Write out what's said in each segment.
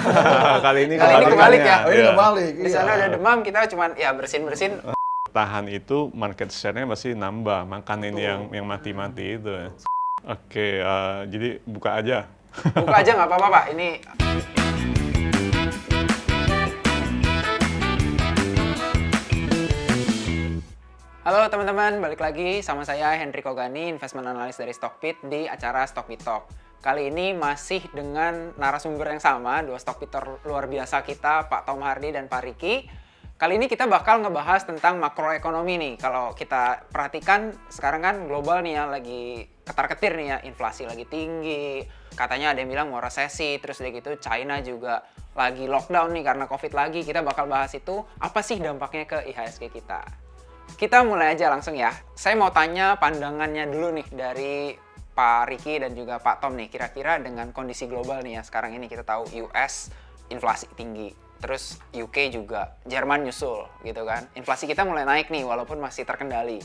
Kali ini kebalik ya. Oh, ini kebalik. Di sana udah demam, kita cuman ya bersin-bersin. Tahan itu market share-nya masih nambah, makan ini yang mati-mati itu. Oke, jadi buka aja. Buka aja nggak apa-apa Pak, ini. Halo teman-teman, balik lagi sama saya Henry Kogani, investment analyst dari Stockbit di acara Stockbit Talk. Kali ini masih dengan narasumber yang sama, dua Stockbiter luar biasa kita, Pak Tom Hardy dan Pak Riki. Kali ini kita bakal ngebahas tentang makroekonomi nih. Kalau kita perhatikan sekarang kan global nih ya, lagi ketar-ketir nih ya, inflasi lagi tinggi. Katanya ada yang bilang mau resesi, terus udah gitu China juga lagi lockdown nih karena COVID lagi. Kita bakal bahas itu, apa sih dampaknya ke IHSG kita. Kita mulai aja langsung ya. Saya mau tanya pandangannya dulu nih dari Pak Riki dan juga Pak Tom nih. Kira-kira dengan kondisi global nih ya, sekarang ini kita tahu US inflasi tinggi. Terus UK juga, Jerman nyusul gitu kan. Inflasi kita mulai naik nih walaupun masih terkendali.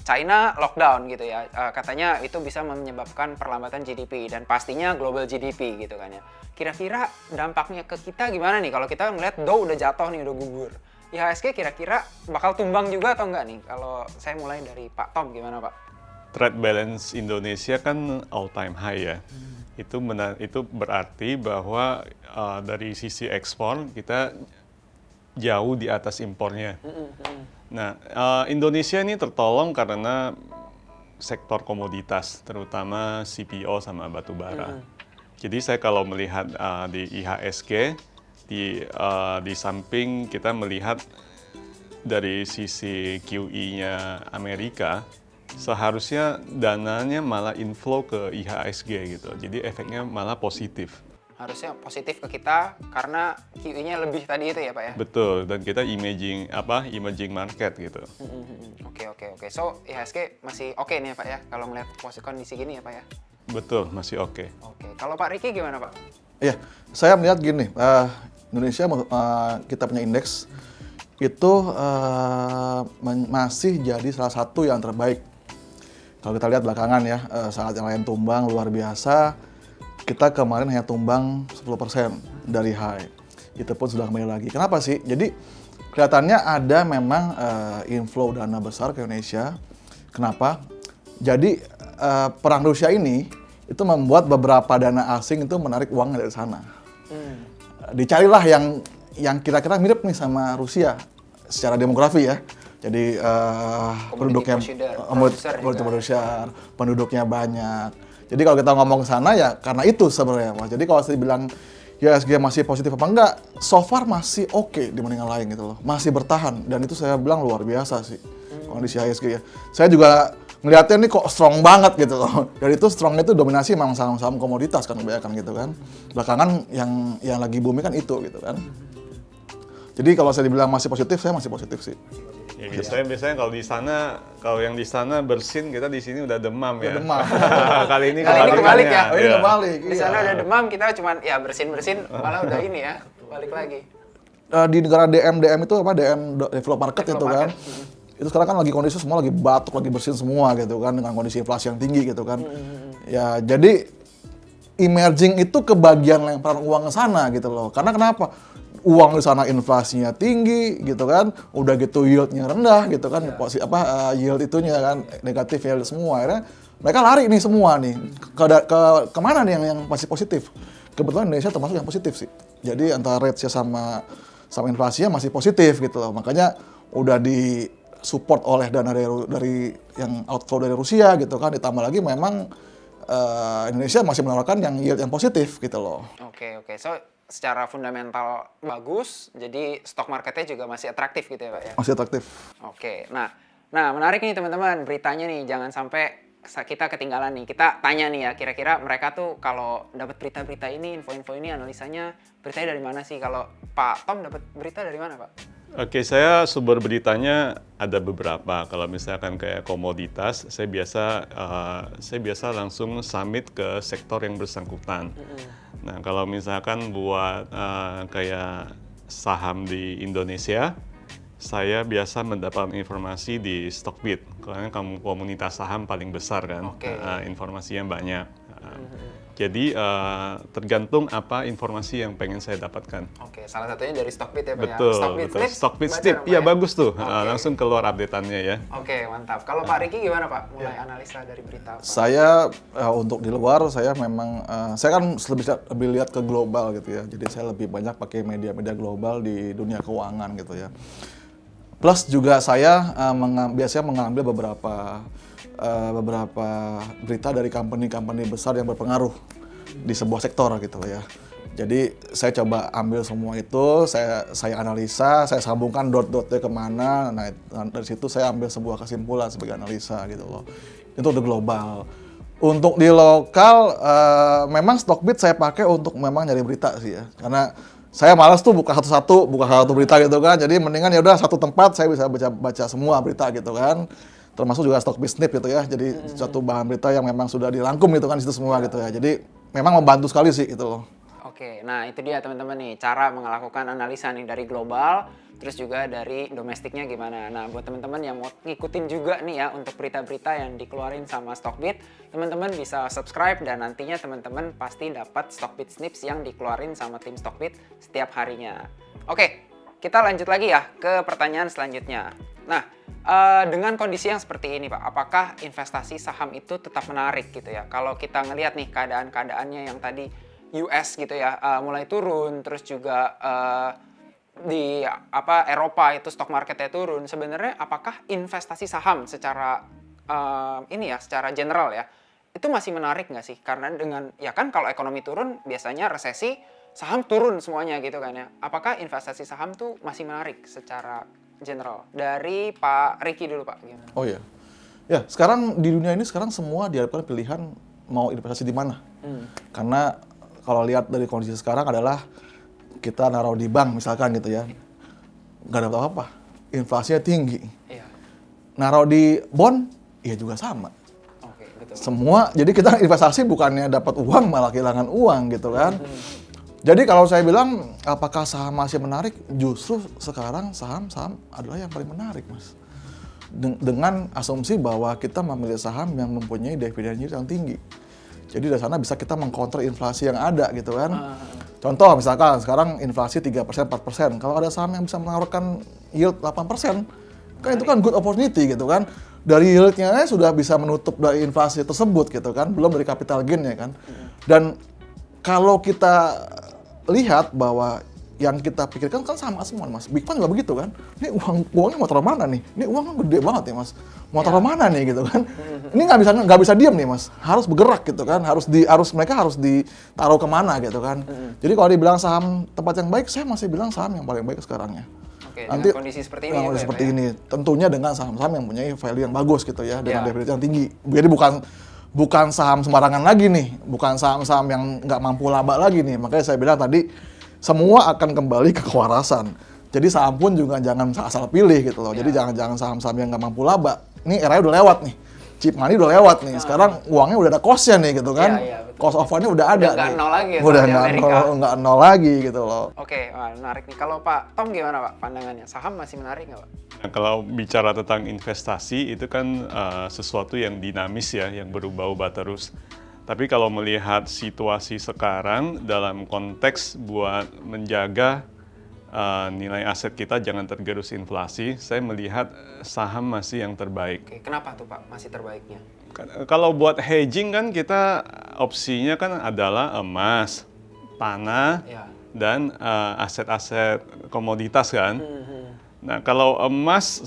China lockdown gitu ya. Katanya itu bisa menyebabkan perlambatan GDP dan pastinya global GDP gitu kan ya. Kira-kira dampaknya ke kita gimana nih? Kalau kita ngeliat Dow udah jatuh nih, udah gugur. IHSG kira-kira bakal tumbang juga atau enggak nih? Kalau saya mulai dari Pak Tom, gimana Pak? Trade balance Indonesia kan all time high ya. Itu berarti bahwa dari sisi ekspor kita jauh di atas impornya. Nah, Indonesia ini tertolong karena sektor komoditas, terutama CPO sama batu bara. Jadi saya kalau melihat di IHSG, di samping kita melihat dari sisi QE-nya Amerika, seharusnya dananya malah inflow ke IHSG gitu. Jadi efeknya malah positif. Harusnya positif ke kita karena QE-nya lebih tadi itu ya Pak ya? Betul, dan kita emerging market gitu. Oke. So IHSG masih oke nih ya Pak ya, kalau melihat kondisi gini ya Pak ya? Betul, masih oke. Oke, kalau Pak Riki gimana Pak? Iya, saya melihat gini, Indonesia kita punya indeks itu masih jadi salah satu yang terbaik. Kalau kita lihat belakangan ya, saat yang lain tumbang luar biasa, kita kemarin hanya tumbang 10% dari high. Itu pun sudah kembali lagi. Kenapa sih? Jadi kelihatannya ada memang inflow dana besar ke Indonesia. Kenapa? Jadi perang Rusia ini itu membuat beberapa dana asing itu menarik uangnya dari sana. Dicarilah yang kira-kira mirip nih sama Rusia secara demografi ya. Jadi penduduknya penduduknya banyak. Jadi kalau kita ngomong ke sana ya karena itu sebenarnya Mas. Jadi kalau saya bilang IHSG masih positif apa enggak, so far masih oke dibanding yang lain gitu loh. Masih bertahan dan itu saya bilang luar biasa sih kondisi IHSG ya. Saya juga ngeliatnya nih kok strong banget gitu loh. Dan itu strong itu dominasi memang saham-saham komoditas kan kebanyakan gitu kan. Belakangan yang lagi booming kan itu gitu kan. Jadi kalau saya dibilang masih positif, saya masih positif sih. Ya, biasanya kalau yang di sana bersin, kita di sini udah demam ya. Demam. Kali ini kebalik ya. Oh, ini kebalik. Di sana udah demam, kita cuman ya bersin-bersin, malah udah ini ya, balik lagi. Di negara DM itu apa? DM develop market itu kan. Itu sekarang kan lagi kondisi semua lagi batuk, lagi bersin semua gitu kan dengan kondisi inflasi yang tinggi gitu kan. Ya jadi emerging itu kebagian lemparan uang ke sana gitu loh. Karena kenapa? Uang di sana inflasinya tinggi gitu kan. Udah gitu yieldnya rendah gitu kan. Yield itunya kan negatif yield semua. Akhirnya mereka lari nih semua nih. Kemana nih yang masih positif? Kebetulan Indonesia termasuk yang positif sih. Jadi antara rate-nya sama inflasinya masih positif gitu loh. Makanya udah di support oleh dana dari yang outflow dari Rusia gitu kan, ditambah lagi memang Indonesia masih menawarkan yang yield yang positif gitu loh. Oke. So secara fundamental bagus, jadi stock marketnya juga masih atraktif gitu ya Pak ya? Masih atraktif. Oke, nah menarik nih teman-teman beritanya nih, jangan sampai kita ketinggalan nih. Kita tanya nih ya, kira-kira mereka tuh kalau dapat berita-berita ini, info-info ini, analisanya beritanya dari mana sih? Kalau Pak Tom dapat berita dari mana Pak? Oke, saya sumber beritanya ada beberapa. Kalau misalkan kayak komoditas, saya biasa langsung submit ke sektor yang bersangkutan. Nah, kalau misalkan buat kayak saham di Indonesia, saya biasa mendapat informasi di Stockbit. Karena komunitas saham paling besar kan, informasinya banyak. Jadi tergantung apa informasi yang pengen saya dapatkan. Oke, salah satunya dari Stockbit ya Pak ya? Betul, Stockbit betul. Snip, Stockbit baca Snip, dong, iya Pak ya? bagus tuh. Oke. Langsung keluar update-annya ya. Oke, mantap. Kalau Pak Riki gimana Pak? Mulai analisa dari berita apa? Saya untuk di luar saya memang saya kan lebih lihat ke global gitu ya. Jadi saya lebih banyak pakai media-media global di dunia keuangan gitu ya. Plus juga saya biasanya mengambil beberapa berita dari company-company besar yang berpengaruh di sebuah sektor gitu ya. Jadi saya coba ambil semua itu, saya analisa, saya sambungkan dot-dotnya kemana. Nah dari situ saya ambil sebuah kesimpulan sebagai analisa gitu loh. Itu udah global. Untuk di lokal, memang Stockbit saya pakai untuk memang nyari berita sih ya. Karena saya malas tuh buka satu berita gitu kan. Jadi mendingan ya udah satu tempat saya bisa baca semua berita gitu kan. Termasuk juga Stockbit Snip gitu ya. Jadi satu bahan berita yang memang sudah dirangkum gitu kan di situ semua gitu ya. Jadi memang membantu sekali sih itu loh. Oke, nah itu dia teman-teman nih, cara melakukan analisa nih dari global, terus juga dari domestiknya gimana. Nah, buat teman-teman yang mau ngikutin juga nih ya untuk berita-berita yang dikeluarin sama Stockbit, teman-teman bisa subscribe dan nantinya teman-teman pasti dapat Stockbit Snips yang dikeluarin sama tim Stockbit setiap harinya. Oke, kita lanjut lagi ya ke pertanyaan selanjutnya. Nah, dengan kondisi yang seperti ini Pak, apakah investasi saham itu tetap menarik gitu ya? Kalau kita ngelihat nih keadaannya yang tadi US gitu ya, mulai turun, terus juga di Eropa itu stock marketnya turun. Sebenarnya apakah investasi saham secara secara general ya, itu masih menarik nggak sih? Karena dengan ya kan kalau ekonomi turun biasanya resesi saham turun semuanya gitu kan ya. Apakah investasi saham tuh masih menarik secara general? Dari Pak Riki dulu Pak. Gimana? Oh iya. Ya, sekarang di dunia ini semua dihadapkan pilihan mau investasi di mana. Karena kalau lihat dari kondisi sekarang adalah kita naruh di bank misalkan gitu ya. Nggak dapat apa-apa. Inflasinya tinggi. Iya. Naruh di bond, ya juga sama. Oke, betul. Semua, jadi kita investasi bukannya dapat uang malah kehilangan uang gitu kan. Jadi kalau saya bilang apakah saham masih menarik, justru sekarang saham adalah yang paling menarik Mas. Dengan asumsi bahwa kita memilih saham yang mempunyai dividen yield yang tinggi. Jadi dari sana bisa kita mengcounter inflasi yang ada gitu kan. Contoh misalkan sekarang inflasi 3%, 4%. Kalau ada saham yang bisa menawarkan yield 8%, kan itu kan good opportunity gitu kan. Dari yieldnya sudah bisa menutup dari inflasi tersebut gitu kan, belum dari capital gain ya kan. Dan kalau kita lihat bahwa yang kita pikirkan kan sama semua Mas. Big Fund juga begitu kan. Ini uangnya mau taruh mana nih? Ini uang kan gede banget ya Mas. Mau taruh mana nih gitu kan? Ini nggak bisa diam nih Mas. Harus bergerak gitu kan. Mereka harus ditaruh kemana gitu kan. Jadi kalau dibilang saham tempat yang baik, saya masih bilang saham yang paling baik sekarangnya. Oke, Nanti dengan kondisi seperti ini. Kondisi seperti ini, tentunya dengan saham-saham yang punya value yang bagus gitu ya, dengan Ya. dividen yang tinggi. Jadi bukan saham sembarangan lagi nih, bukan saham-saham yang nggak mampu laba lagi nih. Makanya saya bilang tadi, semua akan kembali ke kewarasan. Jadi saham pun juga jangan asal pilih gitu loh. Jadi jangan saham-saham yang nggak mampu laba. Ini eranya udah lewat nih. Cheap money udah lewat nih. Sekarang uangnya udah ada cost-nya nih gitu kan. Iya, betul. Cost of fund-nya udah ada Udah nggak nih. nol lagi ya, Udah sama di Amerika. nggak nol lagi gitu loh. Oke, wah, menarik nih. Kalau Pak Tom gimana Pak pandangannya? Saham masih menarik nggak Pak? Nah, kalau bicara tentang investasi itu kan sesuatu yang dinamis ya, yang berubah-ubah terus. Tapi kalau melihat situasi sekarang dalam konteks buat menjaga nilai aset kita jangan tergerus inflasi, saya melihat saham masih yang terbaik. Oke, kenapa tuh Pak masih terbaiknya? Kalau buat hedging kan kita opsinya kan adalah emas, tanah, Ya. dan aset-aset komoditas kan. Nah, kalau emas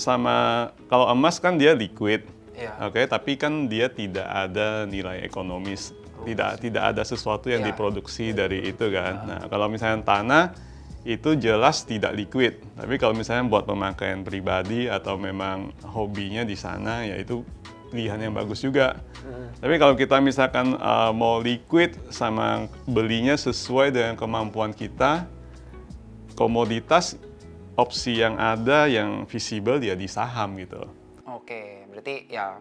kan dia liquid. Iya. Oke, tapi kan dia tidak ada nilai ekonomis. Tidak ada sesuatu yang Iya. diproduksi dari itu kan. Nah, kalau misalnya tanah itu jelas tidak liquid. Tapi kalau misalnya buat pemakaian pribadi atau memang hobinya di sana, ya itu pilihan yang bagus juga. Tapi kalau kita misalkan mau liquid sama belinya sesuai dengan kemampuan kita, komoditas opsi yang ada yang visible ya di saham gitu. Oke, berarti ya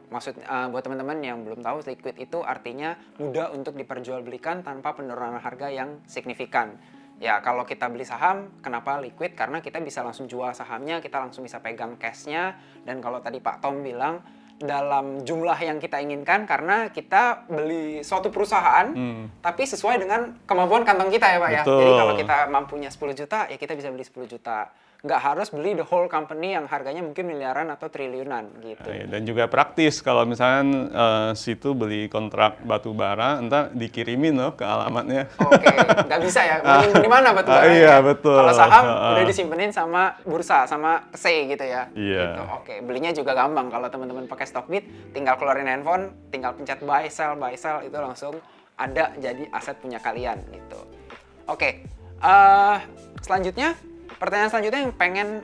buat teman-teman yang belum tahu liquid itu artinya mudah untuk diperjualbelikan tanpa penurunan harga yang signifikan. Ya kalau kita beli saham, kenapa liquid? Karena kita bisa langsung jual sahamnya, kita langsung bisa pegang cash-nya. Dan kalau tadi Pak Tom bilang, dalam jumlah yang kita inginkan karena kita beli suatu perusahaan tapi sesuai dengan kemampuan kantong kita ya Pak ya. Betul. Jadi kalau kita mampunya 10 juta ya kita bisa beli 10 juta. Nggak harus beli the whole company yang harganya mungkin miliaran atau triliunan gitu. Dan juga praktis kalau misalnya situ beli kontrak batu bara, entar dikirimin loh ke alamatnya. Oke, nggak bisa ya. Mending di mana batu bara? Iya, betul. Kalau saham udah disimpenin sama bursa, sama KSE gitu ya. Iya. Gitu. Oke, belinya juga gampang. Kalau teman-teman pakai Stockbit, tinggal keluarin handphone, tinggal pencet buy sell itu langsung ada jadi aset punya kalian gitu. Oke, selanjutnya. Pertanyaan selanjutnya yang pengen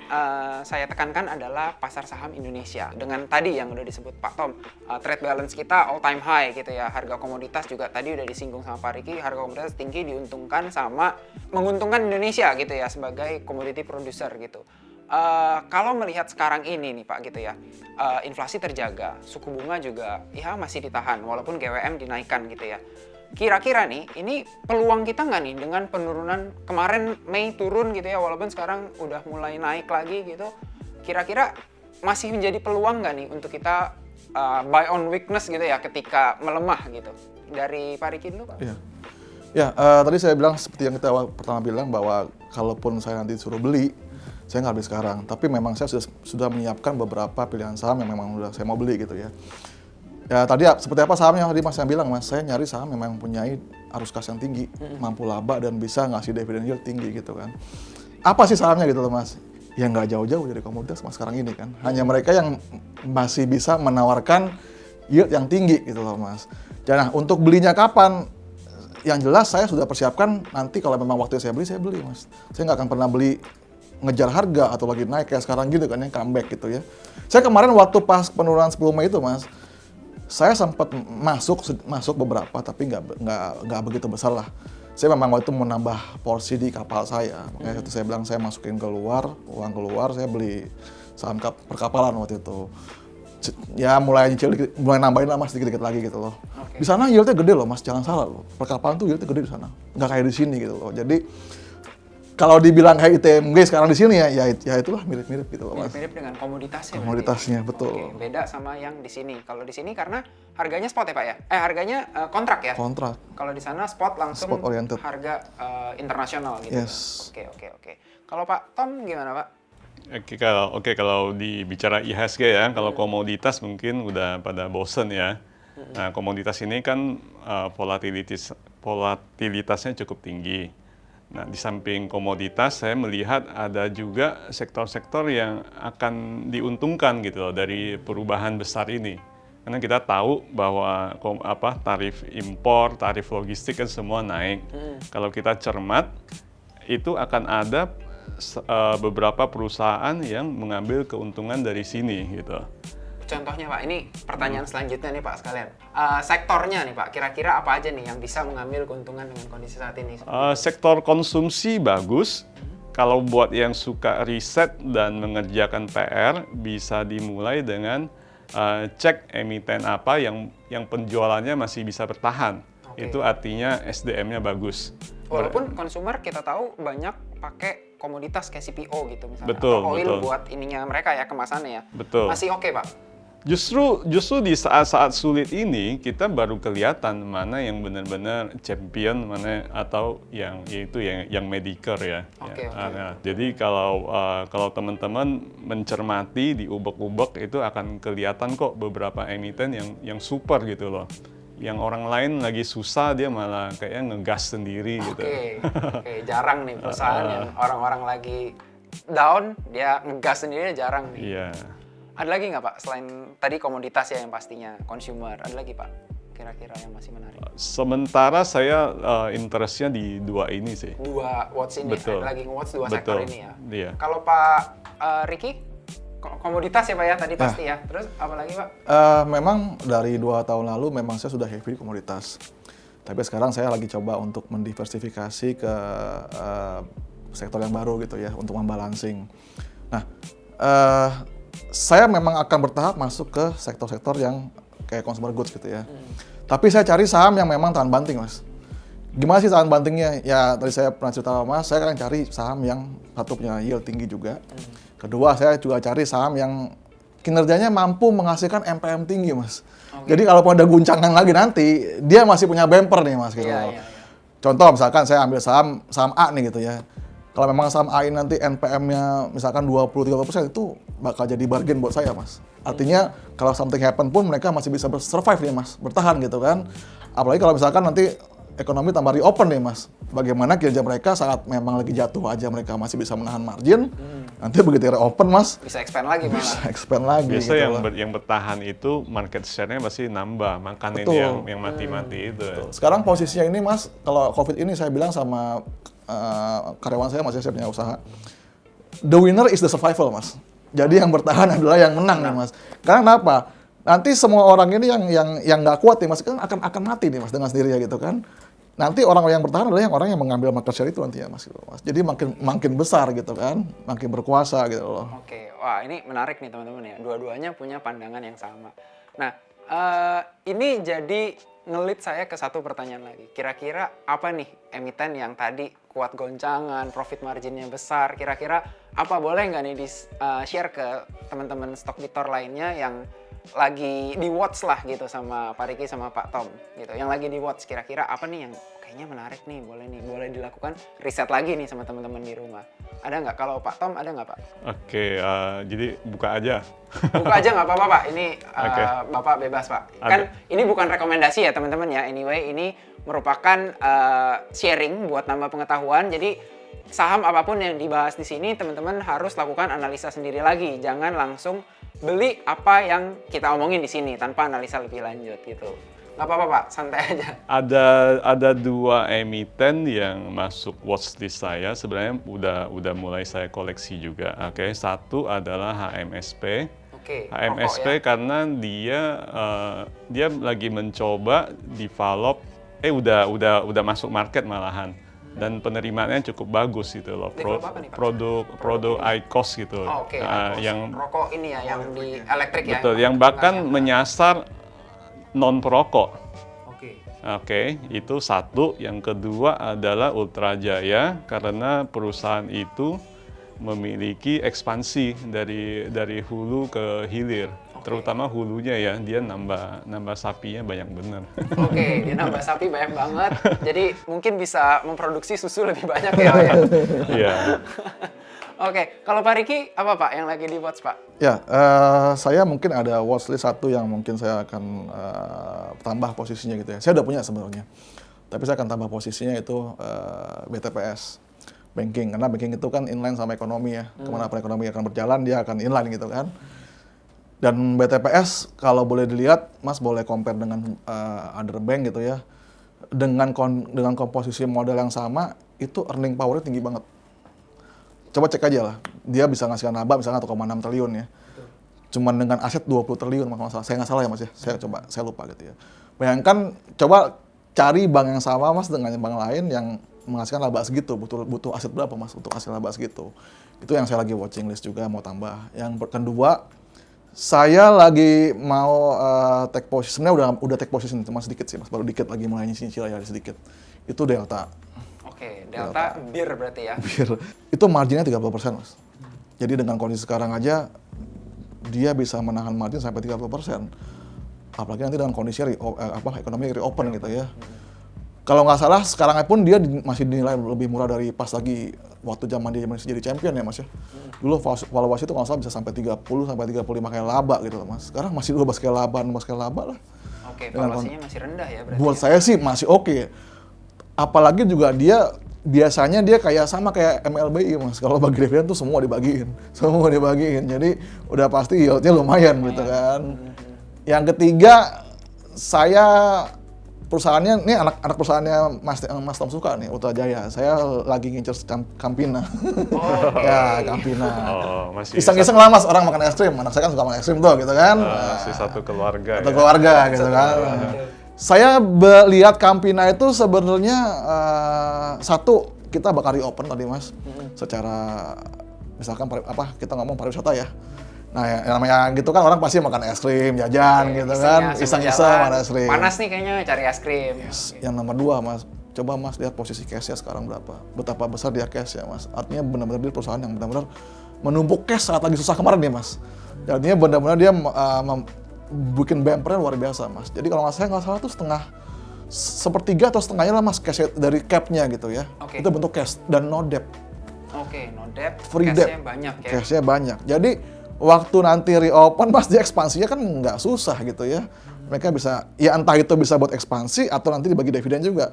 saya tekankan adalah pasar saham Indonesia. Dengan tadi yang udah disebut Pak Tom, trade balance kita all time high gitu ya. Harga komoditas juga tadi udah disinggung sama Pak Riki, harga komoditas tinggi diuntungkan sama menguntungkan Indonesia gitu ya sebagai commodity producer gitu. Kalau melihat sekarang ini nih Pak gitu ya, inflasi terjaga, suku bunga juga ya masih ditahan walaupun GWM dinaikkan gitu ya. Kira-kira nih, ini peluang kita nggak nih dengan penurunan kemarin Mei turun gitu ya, walaupun sekarang udah mulai naik lagi gitu. Kira-kira masih menjadi peluang nggak nih untuk kita buy on weakness gitu ya ketika melemah gitu? Dari Pak Riki dulu Pak. Iya. Ya, tadi saya bilang seperti yang kita pertama bilang bahwa kalaupun saya nanti suruh beli, saya nggak beli sekarang. Tapi memang saya sudah menyiapkan beberapa pilihan saham yang memang udah saya mau beli gitu ya. Ya tadi seperti apa sahamnya tadi Mas yang bilang Mas, saya nyari saham yang memang mempunyai arus kas yang tinggi, mampu laba dan bisa ngasih dividend yield tinggi gitu kan. Apa sih sahamnya gitu loh Mas? Ya nggak jauh-jauh dari komoditas Mas sekarang ini kan. Hanya mereka yang masih bisa menawarkan yield yang tinggi gitu loh Mas. Nah untuk belinya kapan? Yang jelas saya sudah persiapkan nanti kalau memang waktu saya beli Mas. Saya nggak akan pernah beli ngejar harga atau lagi naik kayak sekarang gitu kan yang comeback gitu ya. Saya kemarin waktu pas penurunan 10 Mei itu Mas, saya sempat masuk beberapa tapi nggak begitu besar lah. Saya memang waktu itu mau nambah porsi di kapal saya, makanya itu saya bilang saya masukin uang keluar, saya beli saham perkapalan waktu itu. Ya mulai nyicil, mulai nambahin lah Mas dikit-dikit lagi gitu loh. Di sana yieldnya gede loh Mas, jangan salah loh. Perkapalan tuh yieldnya gede di sana, nggak kayak di sini gitu loh. Jadi kalau dibilang kayak ITMG sekarang di sini ya itulah mirip-mirip gitu loh Mas. Mirip dengan komoditasnya. Komoditasnya, betul. Oke, beda sama yang di sini. Kalau di sini karena harganya spot ya Pak ya? Harganya kontrak ya? Kontrak. Kalau di sana spot langsung Spot oriented. harga internasional gitu. Yes. Oke. Kalau Pak Tom gimana Pak? Kalau dibicara IHSG ya, kalau komoditas mungkin udah pada bosen ya. Nah, komoditas ini kan volatilitasnya cukup tinggi. Nah, di samping komoditas, saya melihat ada juga sektor-sektor yang akan diuntungkan gitu loh dari perubahan besar ini. Karena kita tahu bahwa tarif impor, tarif logistik kan semua naik. Kalau kita cermat, itu akan ada beberapa perusahaan yang mengambil keuntungan dari sini gitu. Contohnya Pak, ini pertanyaan selanjutnya nih Pak sekalian. Sektornya nih Pak, kira-kira apa aja nih yang bisa mengambil keuntungan dengan kondisi saat ini? Sektor konsumsi bagus. Kalau buat yang suka riset dan mengerjakan PR, bisa dimulai dengan cek emiten apa yang penjualannya masih bisa bertahan. Oke. Itu artinya SDM-nya bagus. Walaupun konsumer kita tahu banyak pakai komoditas kayak CPO gitu misalnya. Betul, atau oil betul. buat ininya mereka ya, kemasannya ya. Betul. Masih oke Pak? Justru di saat-saat sulit ini kita baru kelihatan mana yang benar-benar champion, mana atau yang mediocre ya. Oke. Nah, jadi kalau teman-teman mencermati di ubek-ubek itu akan kelihatan kok beberapa emiten yang super gitu loh. Yang orang lain lagi susah dia malah kayaknya ngegas sendiri gitu. Oke, jarang nih perusahaan yang orang-orang lagi down dia ngegas sendiri jarang nih. Iya. Ada lagi nggak Pak selain tadi komoditas ya yang pastinya consumer? Ada lagi Pak kira-kira yang masih menarik? Sementara saya interestnya di dua ini sih. Dua watch ini, Betul. lagi nge-watch dua Betul. sektor ini ya. Iya. Kalau Pak Riki, komoditas ya Pak ya tadi pasti ya. Terus apa lagi Pak? Memang dari 2 tahun lalu memang saya sudah heavy di komoditas. Tapi sekarang saya lagi coba untuk mendiversifikasi ke sektor yang baru gitu ya, untuk membalancing. Nah, saya memang akan bertahap masuk ke sektor-sektor yang kayak consumer goods gitu ya. Tapi saya cari saham yang memang tahan banting Mas. Gimana sih tahan bantingnya? Ya tadi saya pernah cerita sama Mas, saya akan cari saham yang satu punya yield tinggi juga. Kedua, saya juga cari saham yang kinerjanya mampu menghasilkan MPM tinggi, Mas. Jadi kalau ada guncangan lagi nanti, dia masih punya bumper nih, Mas, gitu. Iya. Contoh misalkan saya ambil saham A nih gitu ya. Kalau memang saham A ini nanti NPM-nya misalkan 20-30% itu bakal jadi bargain buat saya, Mas. Artinya kalau something happen pun mereka masih bisa survive nih, Mas, bertahan gitu kan. Apalagi kalau misalkan nanti ekonomi tambah reopen nih, Mas. Bagaimana kinerja mereka saat memang lagi jatuh aja mereka masih bisa menahan margin. Nanti begitu reopen, Mas, Bisa expand lagi malah. bisa expand lagi. Biasa gitu yang loh. yang bertahan itu market share-nya pasti nambah, makanya Betul. yang mati-mati itu. Sekarang posisinya ini, Mas, kalau COVID ini saya bilang sama karyawan saya, masih saya punya usaha, the winner is the survival, Mas. Jadi yang bertahan adalah yang menang nih, Mas. Karena kenapa? Nanti semua orang ini yang nggak kuat nih, Mas, kan akan mati nih, Mas, dengan sendirinya gitu kan. Nanti orang yang bertahan adalah orang yang mengambil market share itu nanti ya, Mas, gitu, Mas. Jadi makin besar gitu kan, makin berkuasa gitu loh. Oke, wah ini menarik nih teman-teman ya. Dua-duanya punya pandangan yang sama. Nah, ini jadi ngelit saya ke satu pertanyaan lagi. Kira-kira apa nih emiten yang tadi kuat goncangan, profit marginnya besar, kira-kira apa boleh nggak nih di-share ke teman-teman stockpicker lainnya yang lagi di-watch lah gitu sama Pak Riki sama Pak Tom gitu. Yang lagi di-watch kira-kira apa nih yang kayaknya menarik nih, boleh dilakukan riset lagi nih sama teman-teman di rumah. Ada nggak? Kalau Pak Tom ada nggak, Pak? Oke, jadi buka aja. Buka aja nggak apa-apa, Pak. Ini Oke. Bapak bebas, Pak. Ada. Kan ini bukan rekomendasi ya, teman-teman ya. Anyway, ini merupakan sharing buat nambah pengetahuan. Jadi saham apapun yang dibahas di sini, teman-teman harus lakukan analisa sendiri lagi. Jangan langsung beli apa yang kita omongin di sini tanpa analisa lebih lanjut gitu. Nggak apa-apa, Pak. Santai aja. Ada dua emiten yang masuk watchlist saya, sebenarnya udah mulai saya koleksi juga. Oke, satu adalah HMSP. Oke, HMSP rokok ya. karena dia lagi mencoba develop, udah masuk market malahan. Dan penerimaannya cukup bagus gitu loh. Develop apa nih, Pak? Produk IQOS gitu. Oh, oke. Yang Rokok ini ya, yang di elektrik ya. betul, yang bahkan menyasar non perokok. Oke. Oke, itu satu. Yang kedua adalah Ultra Jaya karena perusahaan itu memiliki ekspansi dari hulu ke hilir. Terutama hulunya ya, dia nambah sapinya banyak bener. Oke, dia nambah sapi banyak banget. Jadi mungkin bisa memproduksi susu lebih banyak ya, Pak, ya. Iya. Oke, kalau Pak Riki apa, Pak, yang lagi di watch, Pak? Ya, saya mungkin ada watchlist satu yang mungkin saya akan tambah posisinya gitu ya. Saya udah punya sebenarnya, tapi saya akan tambah posisinya itu BTPS, banking. Karena banking itu kan inline sama ekonomi ya. Kemana ekonomi akan berjalan, dia akan inline gitu kan. Dan BTPS kalau boleh dilihat, Mas boleh compare dengan other bank gitu ya. Dengan komposisi modal yang sama, itu earning power-nya tinggi banget. Coba cek aja lah, dia bisa ngasihkan laba misalnya 1,6 triliun ya. Cuman dengan aset 20 triliun, masalah. Saya nggak salah ya, Mas ya. Saya lupa gitu ya. Bayangkan, coba cari bank yang sama, Mas, dengan bank lain yang menghasilkan laba segitu. Butuh aset berapa, Mas, untuk hasil laba segitu. Itu yang saya lagi watching list juga, mau tambah. Yang kedua, saya lagi mau take position. Sebenarnya udah take position, cuma sedikit sih, Mas. Baru dikit lagi mulai nyicil ya, sedikit. Itu Delta. Oke, Delta bir berarti ya. Bir. Itu marginnya 30%, Mas. Jadi dengan kondisi sekarang aja, dia bisa menahan margin sampai 30%. Apalagi nanti dengan kondisi ekonomi reopen gitu ya. Kalau nggak salah, sekarang pun dia masih dinilai lebih murah dari pas lagi waktu zaman dia masih jadi champion ya, Mas ya. Dulu valuasi itu kalau nggak salah bisa sampai 30 sampai 35 kali laba gitu loh, Mas. Sekarang masih 12 kali laba, 16 kali laba lah. Oke, valuasinya masih rendah ya berarti. Buat ya? saya sih masih oke. Apalagi juga dia biasanya dia sama kayak MLBI, Mas. Kalau bagi dividen tuh semua dibagiin. Jadi udah pasti yield-nya lumayan gitu kan. Yang ketiga, saya perusahaannya, ini anak perusahaannya Mas Tom suka nih, Ultra Jaya. Saya lagi ngincer Campina. Ya, Campina. Oh, masih Iseng-iseng lah, Mas, orang makan es krim. Anak saya kan suka makan es krim tuh gitu kan. masih satu keluarga. Atau keluarga gitu kan. Saya lihat Campina itu sebenarnya satu, kita bakal reopen tadi, Mas. Secara misalkan kita ngomong pariwisata ya. Nah, yang namanya gitu kan orang pasti makan es krim, jajan gitu kan, iseng-iseng makan es krim. Panas nih kayaknya cari es krim. Yang nomor dua, Mas, coba Mas lihat posisi cash-nya sekarang berapa. Betapa besar dia cash ya, Mas. Artinya benar-benar dia perusahaan yang benar-benar menumpuk cash saat lagi susah kemarin ya Mas. Artinya benar-benar dia bikin bumpernya luar biasa Mas. Jadi kalau nggak salah tuh sepertiga atau setengahnya lah Mas cash dari cap-nya gitu ya. Oke. Itu bentuk cash dan no debt. Oke, no debt, Free cash-nya debt. banyak ya. Cashnya banyak. Jadi waktu nanti reopen pasti ekspansinya kan nggak susah gitu ya. Mereka bisa, ya entah itu bisa buat ekspansi atau nanti dibagi dividen juga.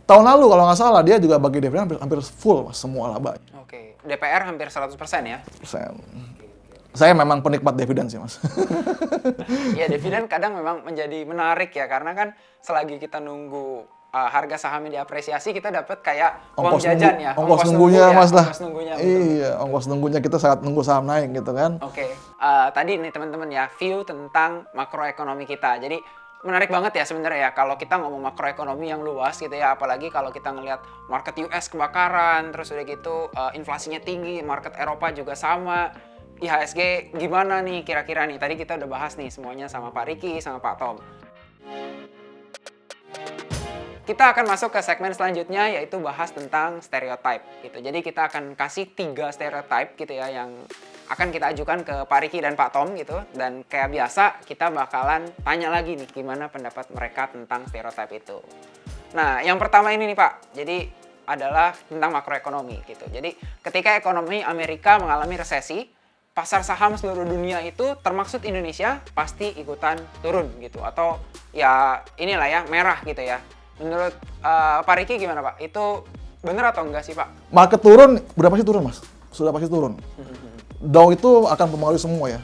Tahun lalu kalau nggak salah dia juga bagi dividen hampir full Mas, semua labanya. Oke, DPR hampir 100% ya? Persen. Saya memang penikmat dividen sih Mas. Iya, dividen kadang memang menjadi menarik ya, karena kan selagi kita nunggu harga sahamnya diapresiasi, kita dapat kayak uang jajan ya. Ongkos nunggunya Mas lah. Ongkos nunggunya. Betul. Iya, ongkos nunggunya kita saat nunggu saham naik gitu kan. Oke, tadi nih teman-teman ya, view tentang makroekonomi kita. Jadi menarik banget ya sebenarnya ya kalau kita ngomong makroekonomi yang luas gitu ya, apalagi kalau kita ngelihat market US kebakaran, terus udah gitu inflasinya tinggi, market Eropa juga sama. IHSG gimana nih kira-kira nih? Tadi kita udah bahas nih semuanya sama Pak Riki, sama Pak Tom. Kita akan masuk ke segmen selanjutnya, yaitu bahas tentang stereotype gitu. Jadi kita akan kasih 3 stereotype gitu ya yang akan kita ajukan ke Pak Riki dan Pak Tom gitu. Dan kayak biasa kita bakalan tanya lagi nih gimana pendapat mereka tentang stereotype itu. Nah, yang pertama ini nih Pak. Jadi adalah tentang makroekonomi gitu. Jadi ketika ekonomi Amerika mengalami resesi, pasar saham seluruh dunia itu termaksud Indonesia pasti ikutan turun gitu, atau ya inilah ya merah gitu ya. Menurut Pak Riki gimana Pak? Itu bener atau enggak sih Pak? Market turun, udah pasti turun Mas. Sudah pasti turun. Dow itu akan mempengaruhi semua ya.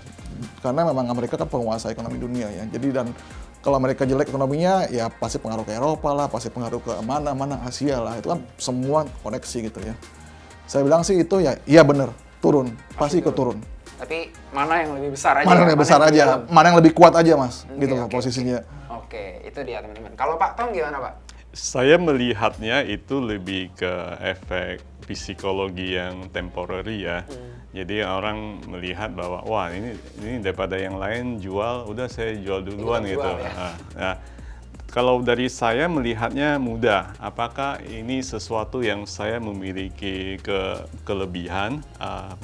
Karena memang Amerika kan penguasa ekonomi dunia ya. Jadi dan kalau Amerika jelek ekonominya ya pasti pengaruh ke Eropa lah, pasti pengaruh ke mana-mana Asia lah. Itu kan semua koneksi gitu ya. Saya bilang sih itu ya iya bener, turun. Pasti ikut turun. Tapi mana yang lebih besar aja? Mana yang lebih besar aja, mana yang lebih kuat aja Mas, gitu loh posisinya. Oke, itu dia teman-teman. Kalau Pak Tom gimana Pak? Saya melihatnya itu lebih ke efek psikologi yang temporary ya. Jadi orang melihat bahwa wah ini daripada yang lain jual, udah saya jual duluan gitu. Ya. Nah, kalau dari saya melihatnya mudah. Apakah ini sesuatu yang saya memiliki kelebihan?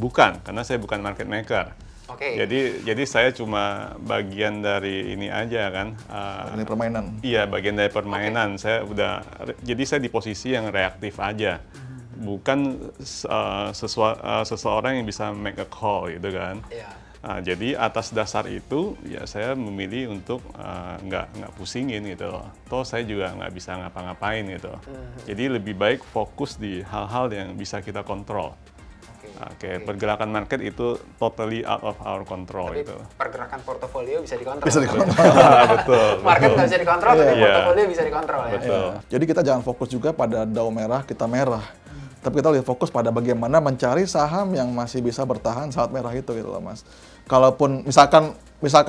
Bukan, karena saya bukan market maker. Oke. Jadi saya cuma bagian dari ini aja kan. Ini permainan. Iya, bagian dari permainan. Jadi saya di posisi yang reaktif aja. Bukan seseorang yang bisa make a call gitu kan. Iya. Jadi atas dasar itu ya saya memilih untuk nggak pusingin gitu loh. Toh saya juga nggak bisa ngapa-ngapain gitu. Jadi lebih baik fokus di hal-hal yang bisa kita kontrol. Oke, pergerakan market itu totally out of our control Tapi gitu. pergerakan portofolio bisa dikontrol. Bisa dikontrol. Betul. Market nggak bisa dikontrol, tapi Iya. portofolio bisa dikontrol ya. Betul. Jadi kita jangan fokus juga pada Dow merah, kita merah. Tapi kita lebih fokus pada bagaimana mencari saham yang masih bisa bertahan saat merah itu gitu loh Mas. Kalaupun misalkan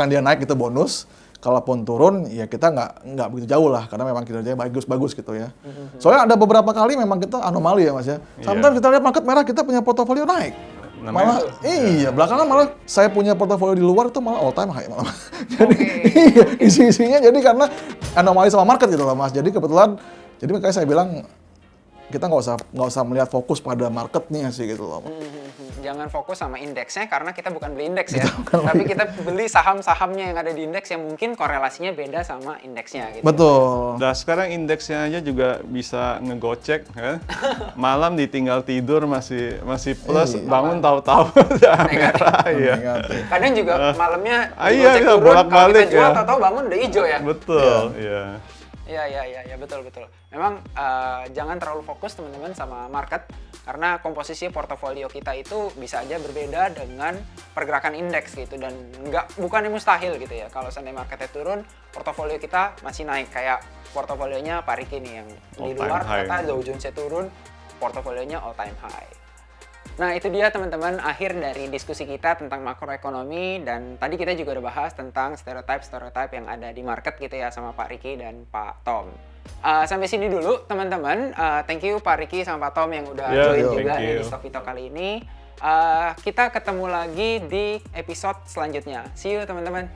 dia naik itu bonus, kalaupun turun ya kita nggak begitu jauh lah karena memang kinerjanya bagus gitu ya. Soalnya ada beberapa kali memang kita anomali ya Mas ya. Sometimes kita lihat market merah kita punya portofolio naik. Malah iya, belakangan malah saya punya portofolio di luar itu malah all time high malah. Jadi iya, isi-isinya jadi karena anomali sama market gitu loh Mas. Jadi kebetulan jadi makanya saya bilang kita nggak usah melihat fokus pada marketnya sih gitu loh. Jangan fokus sama indeksnya karena kita bukan beli indeks ya. Tapi kita beli saham-sahamnya yang ada di indeks yang mungkin korelasinya beda sama indeksnya gitu. Betul. Nah sekarang indeksnya aja juga bisa ngegocek kan. Malam ditinggal tidur masih plus, bangun tahu-tahu udah merah ya. Negatif. Kadang juga malamnya Iya, digocek iya, turun, kalau bolak-balik kita jual ya. tahu-tahu bangun udah hijau ya. Betul, iya. Iya, betul. Memang jangan terlalu fokus teman-teman sama market karena komposisi portofolio kita itu bisa aja berbeda dengan pergerakan indeks gitu dan bukan mustahil gitu ya. Kalau seandainya marketnya turun, portofolio kita masih naik kayak portofolionya Pak Riki nih yang di luar ternyata Dow Jones-nya turun, portofolionya all time high. Nah itu dia teman-teman akhir dari diskusi kita tentang makroekonomi dan tadi kita juga udah bahas tentang stereotype yang ada di market gitu ya sama Pak Riki dan Pak Tom. Sampai sini dulu teman-teman, thank you Pak Riki sama Pak Tom yang udah join juga di StockPitalk kali ini. Kita ketemu lagi di episode selanjutnya. See you teman-teman.